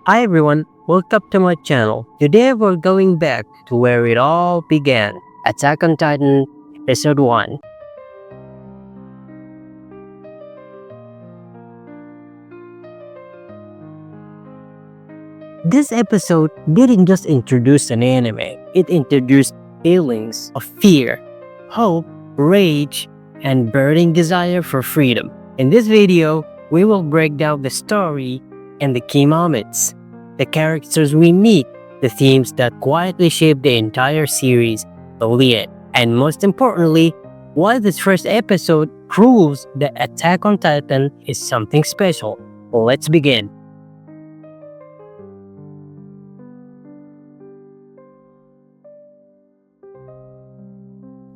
Hi everyone, welcome to my channel. Today we're going back to where it all began. Attack on Titan, Episode 1. This episode didn't just introduce an anime, it introduced feelings of fear, hope, rage, and burning desire for freedom. In this video, we will break down the story and the key moments, the characters we meet, the themes that quietly shape the entire series till the end. And most importantly, why this first episode proves that Attack on Titan is something special. Let's begin.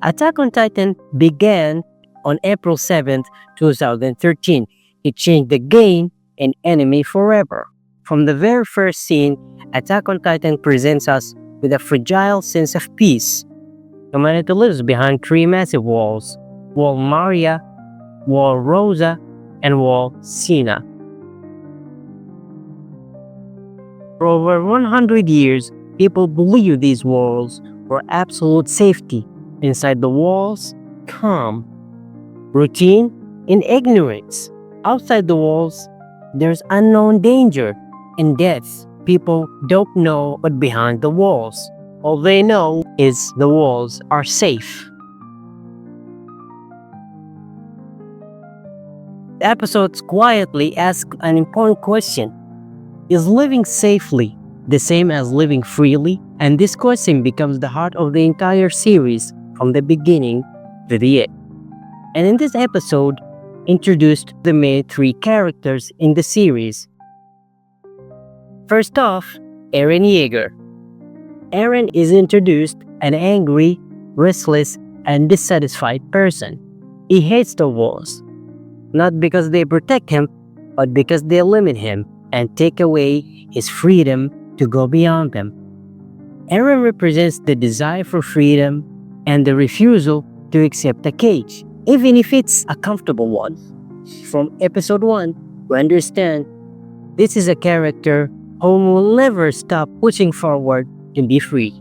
Attack on Titan began on April 7th, 2013. It changed the game and anime forever. From the very first scene, Attack on Titan presents us with a fragile sense of peace. Humanity lives behind three massive walls: Wall Maria, Wall Rosa, and Wall Sina. For over 100 years, people believed these walls were absolute safety. Inside the walls, calm, routine, and ignorance. Outside the walls, there's unknown danger and death. People don't know what behind the walls. All they know is the walls are safe. The episodes quietly ask an important question. Is living safely the same as living freely? And this question becomes the heart of the entire series from the beginning to the end. And in this episode, introduced the main three characters in the series. First off, Eren Yeager. Eren is introduced an angry, restless, and dissatisfied person. He hates the walls, not because they protect him, but because they limit him and take away his freedom to go beyond them. Eren represents the desire for freedom and the refusal to accept a cage, even if it's a comfortable one. From episode 1, we understand this is a character who will never stop pushing forward to be free.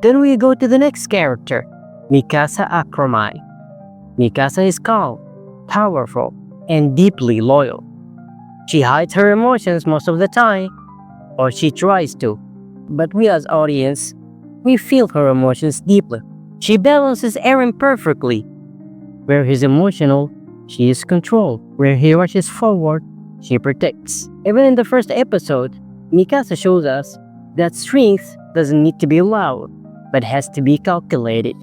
Then we go to the next character, Mikasa Akromai. Mikasa is calm, powerful, and deeply loyal. She hides her emotions most of the time, or she tries to, but we as audience, we feel her emotions deeply. She balances Eren perfectly. Where he's emotional, she is controlled. Where he rushes forward, she protects. Even in the first episode, Mikasa shows us that strength doesn't need to be loud, but has to be calculated.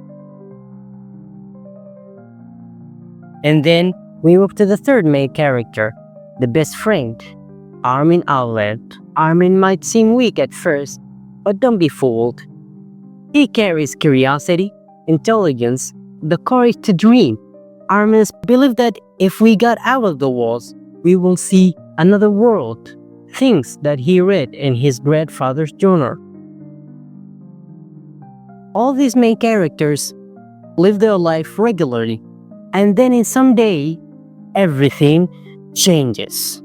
And then we move to the third main character, the best friend, Armin Outland. Armin might seem weak at first, but don't be fooled. He carries curiosity, intelligence, the courage to dream. Armin believes that if we got out of the walls, we will see another world, things that he read in his grandfather's journal. All these main characters live their life regularly, and then in some day, everything changes.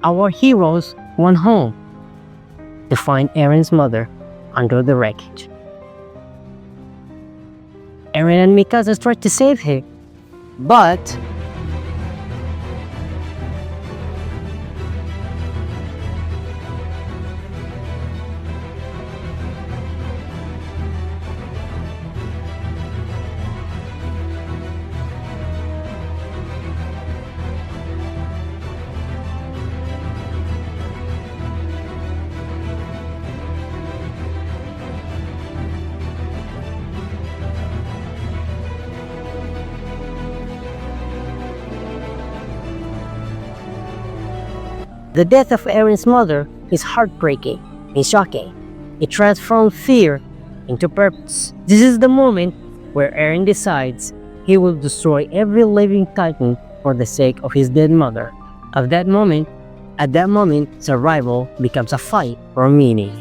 Our heroes went home to find Eren's mother under the wreckage. Eren and Mikasa tried to save her, but the death of Eren's mother is heartbreaking and shocking. It transforms fear into purpose. This is the moment where Eren decides he will destroy every living titan for the sake of his dead mother. At that moment, survival becomes a fight for meaning.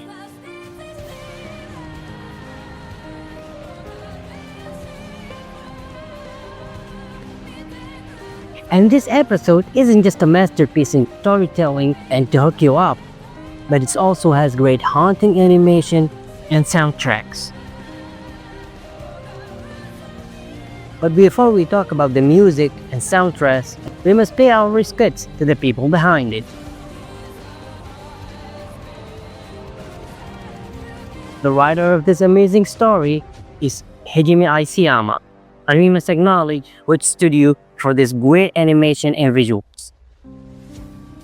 And this episode isn't just a masterpiece in storytelling and to hook you up, but it also has great haunting animation and soundtracks. But before we talk about the music and soundtracks, we must pay our respects to the people behind it. The writer of this amazing story is Hajime Isayama, and we must acknowledge which studio for this great animation and visuals.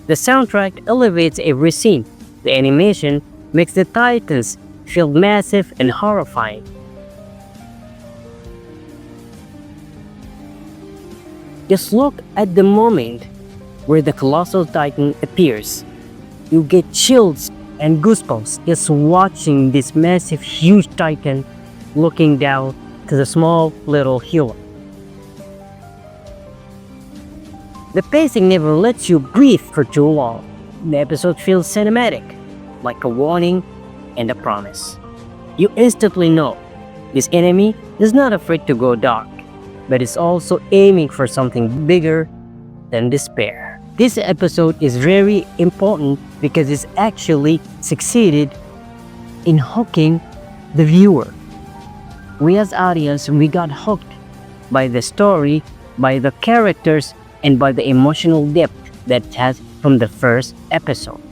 The soundtrack elevates every scene. The animation makes the titans feel massive and horrifying. Just look at the moment where the colossal titan appears. You get chills and goosebumps just watching this massive huge titan looking down to the small little hero. The pacing never lets you breathe for too long. The episode feels cinematic, like a warning and a promise. You instantly know this enemy is not afraid to go dark, but is also aiming for something bigger than despair. This episode is very important because it's actually succeeded in hooking the viewer. We as audience, we got hooked by the story, by the characters, and by the emotional depth that it has from the first episode.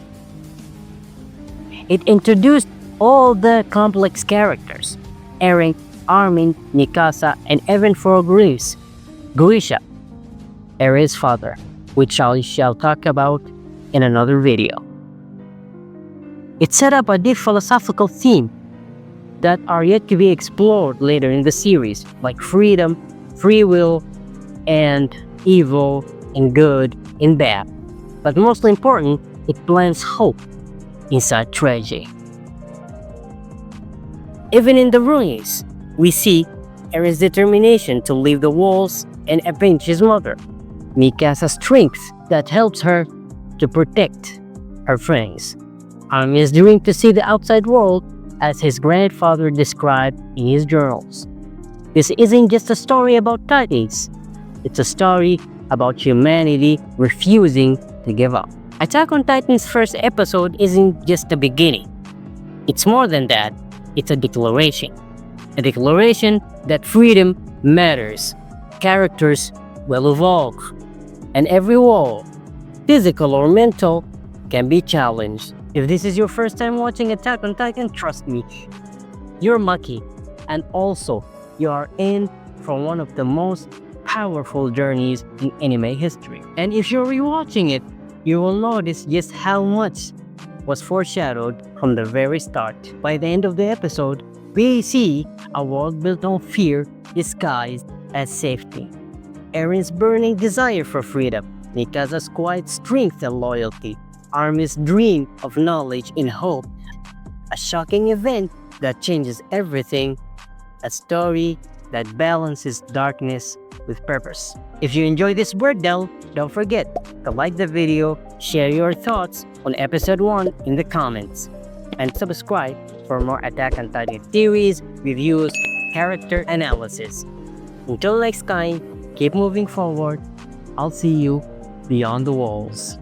It introduced all the complex characters: Eren, Armin, Mikasa, and even for Grisha, Eren's father, which I shall talk about in another video. It set up a deep philosophical theme that are yet to be explored later in the series, like freedom, free will, and evil and good and bad. But most important, it plants hope inside tragedy. Even in the ruins, we see Eren's determination to leave the walls and avenge his mother, Mikasa's strength that helps her to protect her friends, Armin's dream to see the outside world as his grandfather described in his journals. This isn't just a story about titans, it's a story about humanity refusing to give up. Attack on Titan's first episode isn't just the beginning. It's more than that. It's a declaration. A declaration that freedom matters. Characters will evolve. And every wall, physical or mental, can be challenged. If this is your first time watching Attack on Titan, trust me, you're lucky. And also, you are in for one of the most powerful journeys in anime history. And if you're rewatching it, you will notice just how much was foreshadowed from the very start. By the end of the episode, we see a world built on fear disguised as safety. Eren's burning desire for freedom, Mikasa's quiet strength and loyalty, Armin's dream of knowledge and hope, a shocking event that changes everything, a story that balances darkness with purpose. If you enjoy this breakdown, don't forget to like the video, share your thoughts on episode 1 in the comments, and subscribe for more Attack on Titan theories, reviews, character analysis. Until next time, keep moving forward. I'll see you beyond the walls.